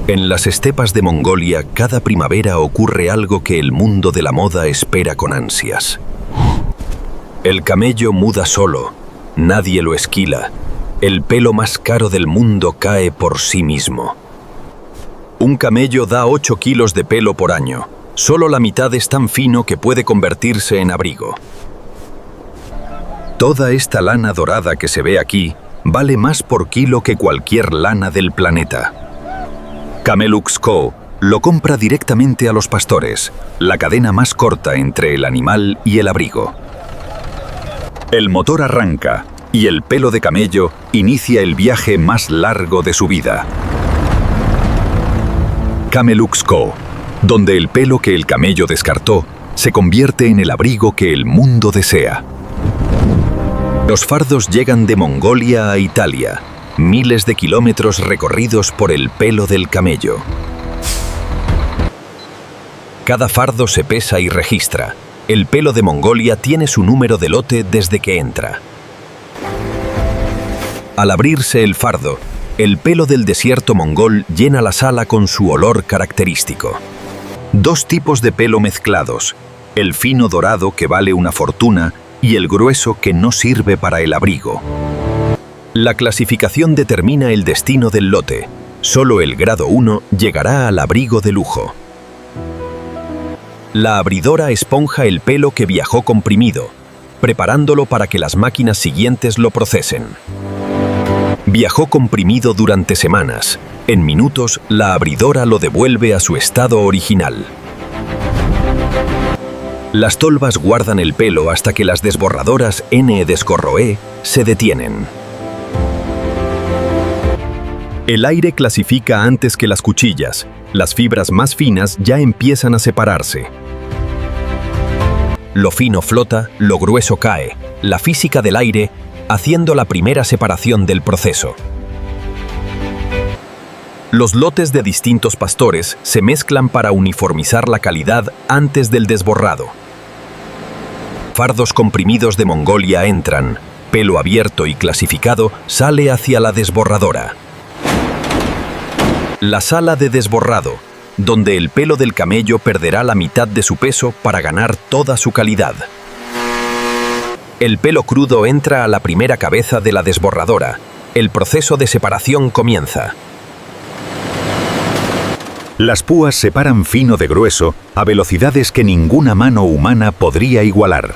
En las estepas de Mongolia, cada primavera ocurre algo que el mundo de la moda espera con ansias. El camello muda solo, nadie lo esquila. El pelo más caro del mundo cae por sí mismo. Un camello da 8 kilos de pelo por año. Solo la mitad es tan fino que puede convertirse en abrigo. Toda esta lana dorada que se ve aquí vale más por kilo que cualquier lana del planeta. Camelux Co. lo compra directamente a los pastores, la cadena más corta entre el animal y el abrigo. El motor arranca y el pelo de camello inicia el viaje más largo de su vida. Camelux Co., donde el pelo que el camello descartó se convierte en el abrigo que el mundo desea. Los fardos llegan de Mongolia a Italia, miles de kilómetros recorridos por el pelo del camello. Cada fardo se pesa y registra. El pelo de Mongolia tiene su número de lote desde que entra. Al abrirse el fardo, el pelo del desierto mongol llena la sala con su olor característico. 2 tipos de pelo mezclados, el fino dorado que vale una fortuna y el grueso que no sirve para el abrigo. La clasificación determina el destino del lote. Solo el grado 1 llegará al abrigo de lujo. La abridora esponja el pelo que viajó comprimido, preparándolo para que las máquinas siguientes lo procesen. Viajó comprimido durante semanas. En minutos, la abridora lo devuelve a su estado original. Las tolvas guardan el pelo hasta que las desborradoras N-Descorroe se detienen. El aire clasifica antes que las cuchillas. Las fibras más finas ya empiezan a separarse. Lo fino flota, lo grueso cae. La física del aire haciendo la primera separación del proceso. Los lotes de distintos pastores se mezclan para uniformizar la calidad antes del desborrado. Fardos comprimidos de Mongolia entran. Pelo abierto y clasificado sale hacia la desborradora. La sala de desborrado, donde el pelo del camello perderá la mitad de su peso para ganar toda su calidad. El pelo crudo entra a la primera cabeza de la desborradora. El proceso de separación comienza. Las púas separan fino de grueso a velocidades que ninguna mano humana podría igualar.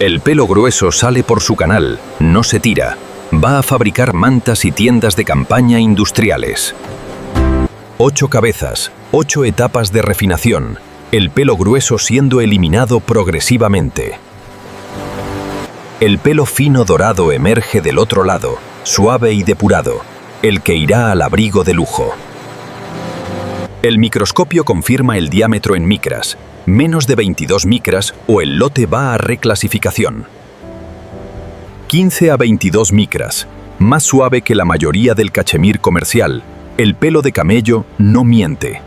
El pelo grueso sale por su canal, no se tira. Va a fabricar mantas y tiendas de campaña industriales. 8 cabezas, 8 etapas de refinación. El pelo grueso siendo eliminado progresivamente. El pelo fino dorado emerge del otro lado, suave y depurado, el que irá al abrigo de lujo. El microscopio confirma el diámetro en micras, menos de 22 micras o el lote va a reclasificación. 15 a 22 micras, más suave que la mayoría del cachemir comercial. El pelo de camello no miente.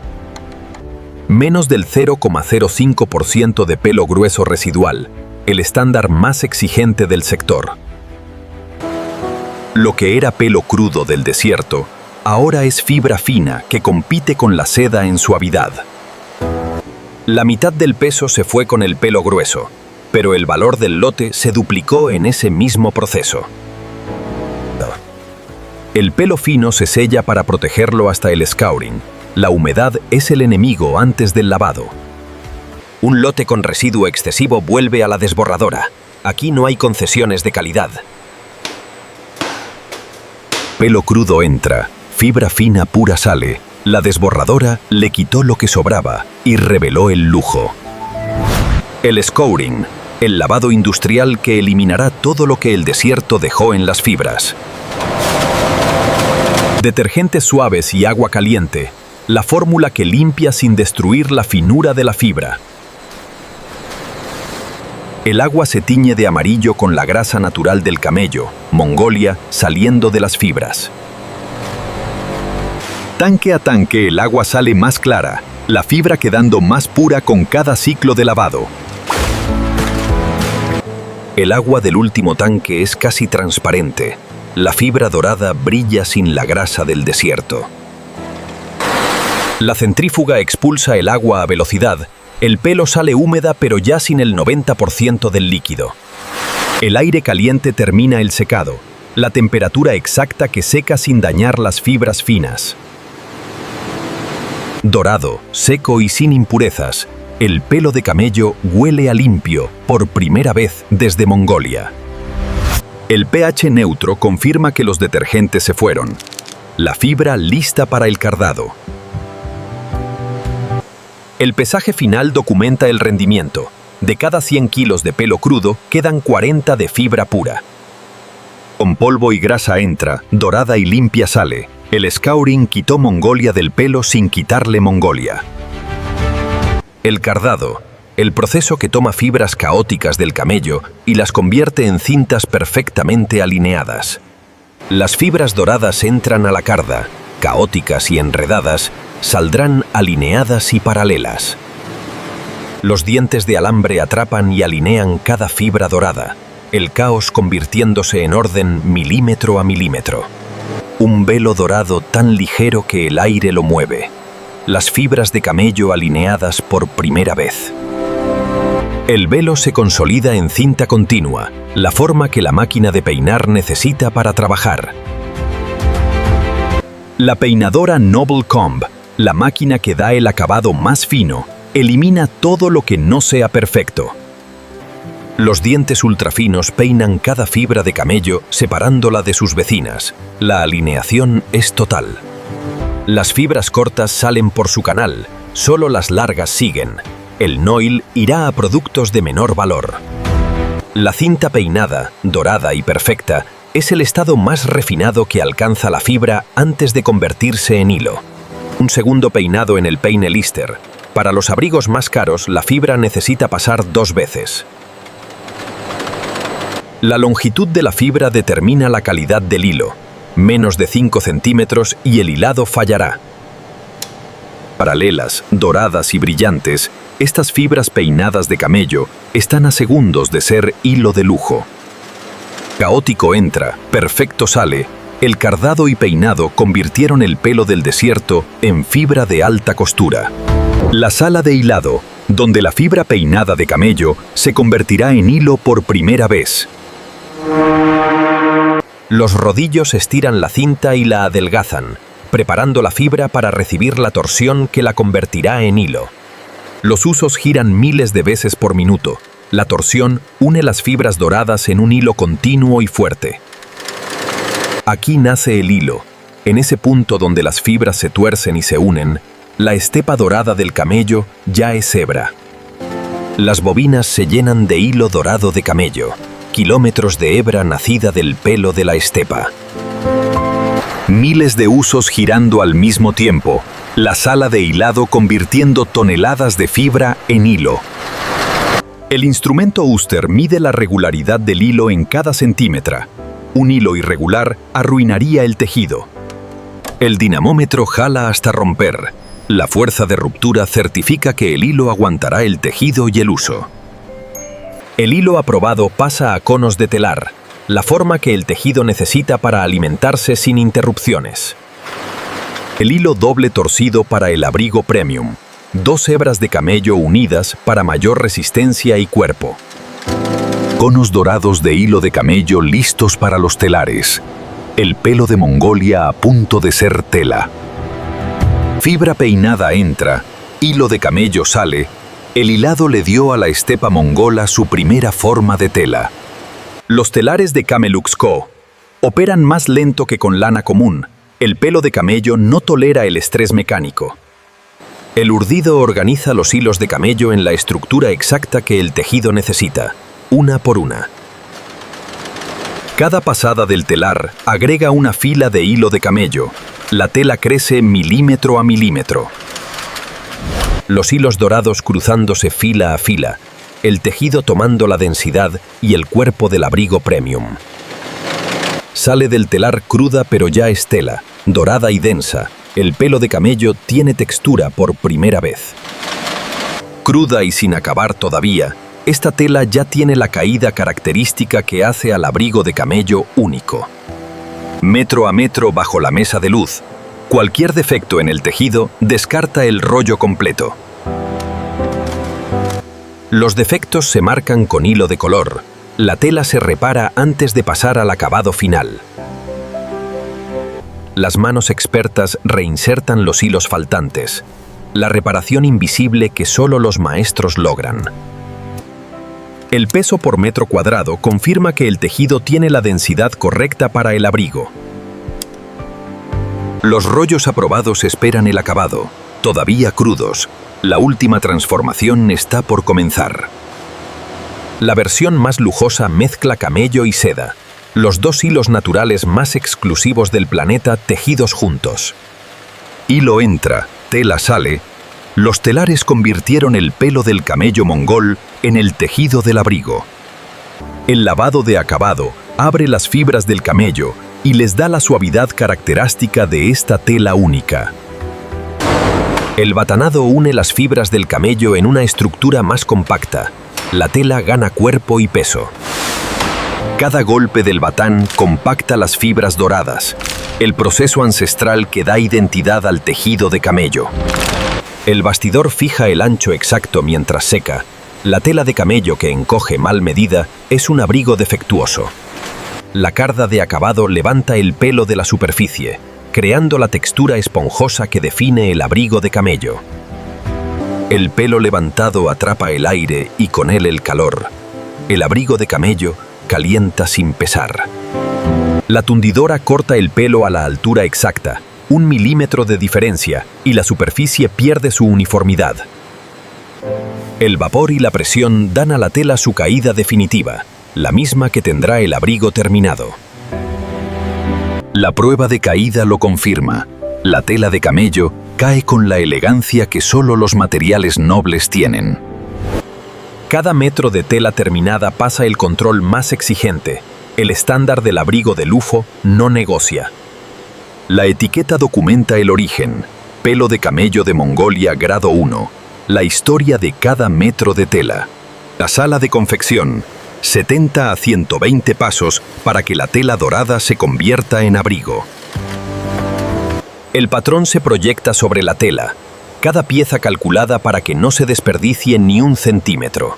Menos del 0,05% de pelo grueso residual, el estándar más exigente del sector. Lo que era pelo crudo del desierto, ahora es fibra fina que compite con la seda en suavidad. La mitad del peso se fue con el pelo grueso, pero el valor del lote se duplicó en ese mismo proceso. El pelo fino se sella para protegerlo hasta el scouring. La humedad es el enemigo antes del lavado. Un lote con residuo excesivo vuelve a la desborradora. Aquí no hay concesiones de calidad. Pelo crudo entra, fibra fina pura sale. La desborradora le quitó lo que sobraba y reveló el lujo. El scouring, el lavado industrial que eliminará todo lo que el desierto dejó en las fibras. Detergentes suaves y agua caliente, la fórmula que limpia sin destruir la finura de la fibra. El agua se tiñe de amarillo con la grasa natural del camello, Mongolia, saliendo de las fibras. Tanque a tanque el agua sale más clara, la fibra quedando más pura con cada ciclo de lavado. El agua del último tanque es casi transparente. La fibra dorada brilla sin la grasa del desierto. La centrífuga expulsa el agua a velocidad. El pelo sale húmeda pero ya sin el 90% del líquido. El aire caliente termina el secado, la temperatura exacta que seca sin dañar las fibras finas. Dorado, seco y sin impurezas, el pelo de camello huele a limpio por primera vez desde Mongolia. El pH neutro confirma que los detergentes se fueron. La fibra lista para el cardado. El pesaje final documenta el rendimiento. De cada 100 kilos de pelo crudo, quedan 40 de fibra pura. Con polvo y grasa entra, dorada y limpia sale. El scouring quitó Mongolia del pelo sin quitarle Mongolia. El cardado, el proceso que toma fibras caóticas del camello y las convierte en cintas perfectamente alineadas. Las fibras doradas entran a la carda, caóticas y enredadas, saldrán alineadas y paralelas. Los dientes de alambre atrapan y alinean cada fibra dorada, el caos convirtiéndose en orden milímetro a milímetro. Un velo dorado tan ligero que el aire lo mueve. Las fibras de camello alineadas por primera vez. El velo se consolida en cinta continua, la forma que la máquina de peinar necesita para trabajar. La peinadora Noble Comb, la máquina que da el acabado más fino, elimina todo lo que no sea perfecto. Los dientes ultrafinos peinan cada fibra de camello separándola de sus vecinas. La alineación es total. Las fibras cortas salen por su canal, solo las largas siguen. El noil irá a productos de menor valor. La cinta peinada, dorada y perfecta, es el estado más refinado que alcanza la fibra antes de convertirse en hilo. Un segundo peinado en el peine Lister. Para los abrigos más caros, la fibra necesita pasar 2 veces. La longitud de la fibra determina la calidad del hilo. Menos de 5 centímetros y el hilado fallará. Paralelas, doradas y brillantes, estas fibras peinadas de camello están a segundos de ser hilo de lujo. Caótico entra, perfecto sale. El cardado y peinado convirtieron el pelo del desierto en fibra de alta costura. La sala de hilado, donde la fibra peinada de camello se convertirá en hilo por primera vez. Los rodillos estiran la cinta y la adelgazan, preparando la fibra para recibir la torsión que la convertirá en hilo. Los usos giran miles de veces por minuto. La torsión une las fibras doradas en un hilo continuo y fuerte. Aquí nace el hilo. En ese punto donde las fibras se tuercen y se unen, la estepa dorada del camello ya es hebra. Las bobinas se llenan de hilo dorado de camello, kilómetros de hebra nacida del pelo de la estepa. Miles de usos girando al mismo tiempo, la sala de hilado convirtiendo toneladas de fibra en hilo. El instrumento Uster mide la regularidad del hilo en cada centímetro. Un hilo irregular arruinaría el tejido. El dinamómetro jala hasta romper. La fuerza de ruptura certifica que el hilo aguantará el tejido y el uso. El hilo aprobado pasa a conos de telar, la forma que el tejido necesita para alimentarse sin interrupciones. El hilo doble torcido para el abrigo premium. 2 hebras de camello unidas para mayor resistencia y cuerpo. Conos dorados de hilo de camello listos para los telares. El pelo de Mongolia a punto de ser tela. Fibra peinada entra, hilo de camello sale. El hilado le dio a la estepa mongola su primera forma de tela. Los telares de Camelux Co. operan más lento que con lana común. El pelo de camello no tolera el estrés mecánico. El urdido organiza los hilos de camello en la estructura exacta que el tejido necesita, una por una. Cada pasada del telar agrega una fila de hilo de camello. La tela crece milímetro a milímetro. Los hilos dorados cruzándose fila a fila, el tejido tomando la densidad y el cuerpo del abrigo premium. Sale del telar cruda pero ya es tela, dorada y densa. El pelo de camello tiene textura por primera vez. Cruda y sin acabar todavía, esta tela ya tiene la caída característica que hace al abrigo de camello único. metro a metro bajo la mesa de luz. Cualquier defecto en el tejido descarta el rollo completo. Los defectos se marcan con hilo de color. La tela se repara antes de pasar al acabado final. Las manos expertas reinsertan los hilos faltantes. La reparación invisible que solo los maestros logran. El peso por metro cuadrado confirma que el tejido tiene la densidad correcta para el abrigo. Los rollos aprobados esperan el acabado, todavía crudos. La última transformación está por comenzar. La versión más lujosa mezcla camello y seda, los dos hilos naturales más exclusivos del planeta tejidos juntos. Hilo entra, tela sale. Los telares convirtieron el pelo del camello mongol en el tejido del abrigo. El lavado de acabado abre las fibras del camello y les da la suavidad característica de esta tela única. El batanado une las fibras del camello en una estructura más compacta. La tela gana cuerpo y peso. Cada golpe del batán compacta las fibras doradas, el proceso ancestral que da identidad al tejido de camello. El bastidor fija el ancho exacto mientras seca. La tela de camello que encoge mal medida es un abrigo defectuoso. La carda de acabado levanta el pelo de la superficie, creando la textura esponjosa que define el abrigo de camello. El pelo levantado atrapa el aire y con él el calor. El abrigo de camello calienta sin pesar. La tundidora corta el pelo a la altura exacta, 1 milímetro de diferencia, y la superficie pierde su uniformidad. El vapor y la presión dan a la tela su caída definitiva, la misma que tendrá el abrigo terminado. La prueba de caída lo confirma. La tela de camello cae con la elegancia que solo los materiales nobles tienen. Cada metro de tela terminada pasa el control más exigente. El estándar del abrigo de lujo no negocia. La etiqueta documenta el origen. Pelo de camello de Mongolia grado 1. La historia de cada metro de tela. La sala de confección. 70 a 120 pasos para que la tela dorada se convierta en abrigo. El patrón se proyecta sobre la tela. Cada pieza calculada para que no se desperdicie ni 1 centímetro.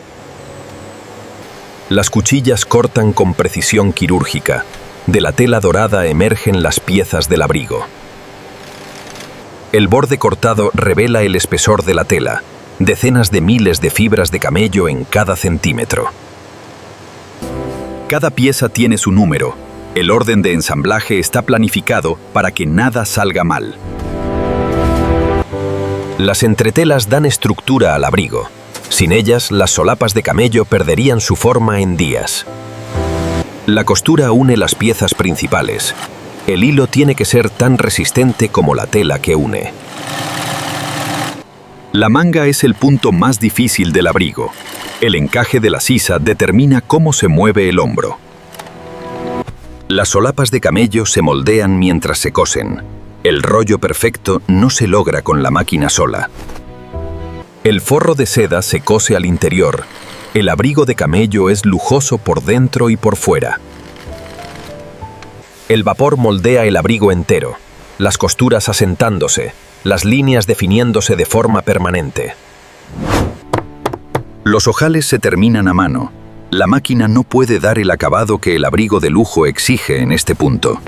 Las cuchillas cortan con precisión quirúrgica. De la tela dorada emergen las piezas del abrigo. El borde cortado revela el espesor de la tela. Decenas de miles de fibras de camello en cada centímetro. Cada pieza tiene su número. El orden de ensamblaje está planificado para que nada salga mal. Las entretelas dan estructura al abrigo. Sin ellas, las solapas de camello perderían su forma en días. La costura une las piezas principales. El hilo tiene que ser tan resistente como la tela que une. La manga es el punto más difícil del abrigo. El encaje de la sisa determina cómo se mueve el hombro. Las solapas de camello se moldean mientras se cosen. El rollo perfecto no se logra con la máquina sola. El forro de seda se cose al interior. El abrigo de camello es lujoso por dentro y por fuera. El vapor moldea el abrigo entero, las costuras asentándose, las líneas definiéndose de forma permanente. Los ojales se terminan a mano. La máquina no puede dar el acabado que el abrigo de lujo exige en este punto.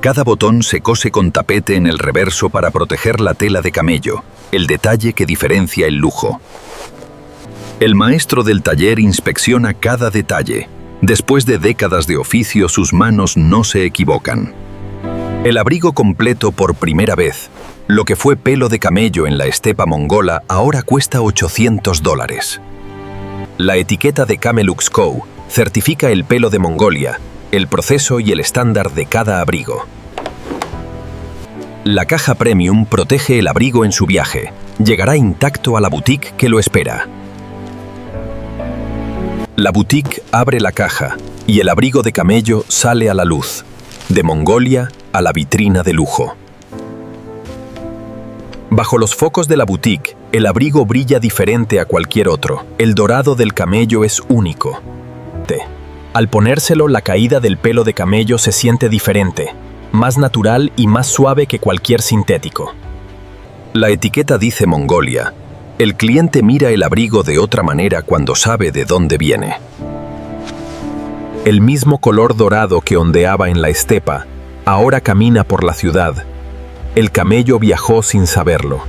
Cada botón se cose con tapete en el reverso para proteger la tela de camello, el detalle que diferencia el lujo. El maestro del taller inspecciona cada detalle. Después de décadas de oficio, sus manos no se equivocan. El abrigo completo por primera vez. Lo que fue pelo de camello en la estepa mongola ahora cuesta $800. La etiqueta de Camelux Co. certifica el pelo de Mongolia, el proceso y el estándar de cada abrigo. La caja premium protege el abrigo en su viaje. Llegará intacto a la boutique que lo espera. La boutique abre la caja y el abrigo de camello sale a la luz. De Mongolia a la vitrina de lujo. Bajo los focos de la boutique, el abrigo brilla diferente a cualquier otro. El dorado del camello es único. Al ponérselo, la caída del pelo de camello se siente diferente, más natural y más suave que cualquier sintético. La etiqueta dice Mongolia. El cliente mira el abrigo de otra manera cuando sabe de dónde viene. El mismo color dorado que ondeaba en la estepa, ahora camina por la ciudad. El camello viajó sin saberlo.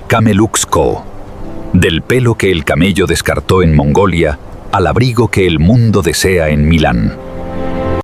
Camelux Co. Del pelo que el camello descartó en Mongolia al abrigo que el mundo desea en Milán.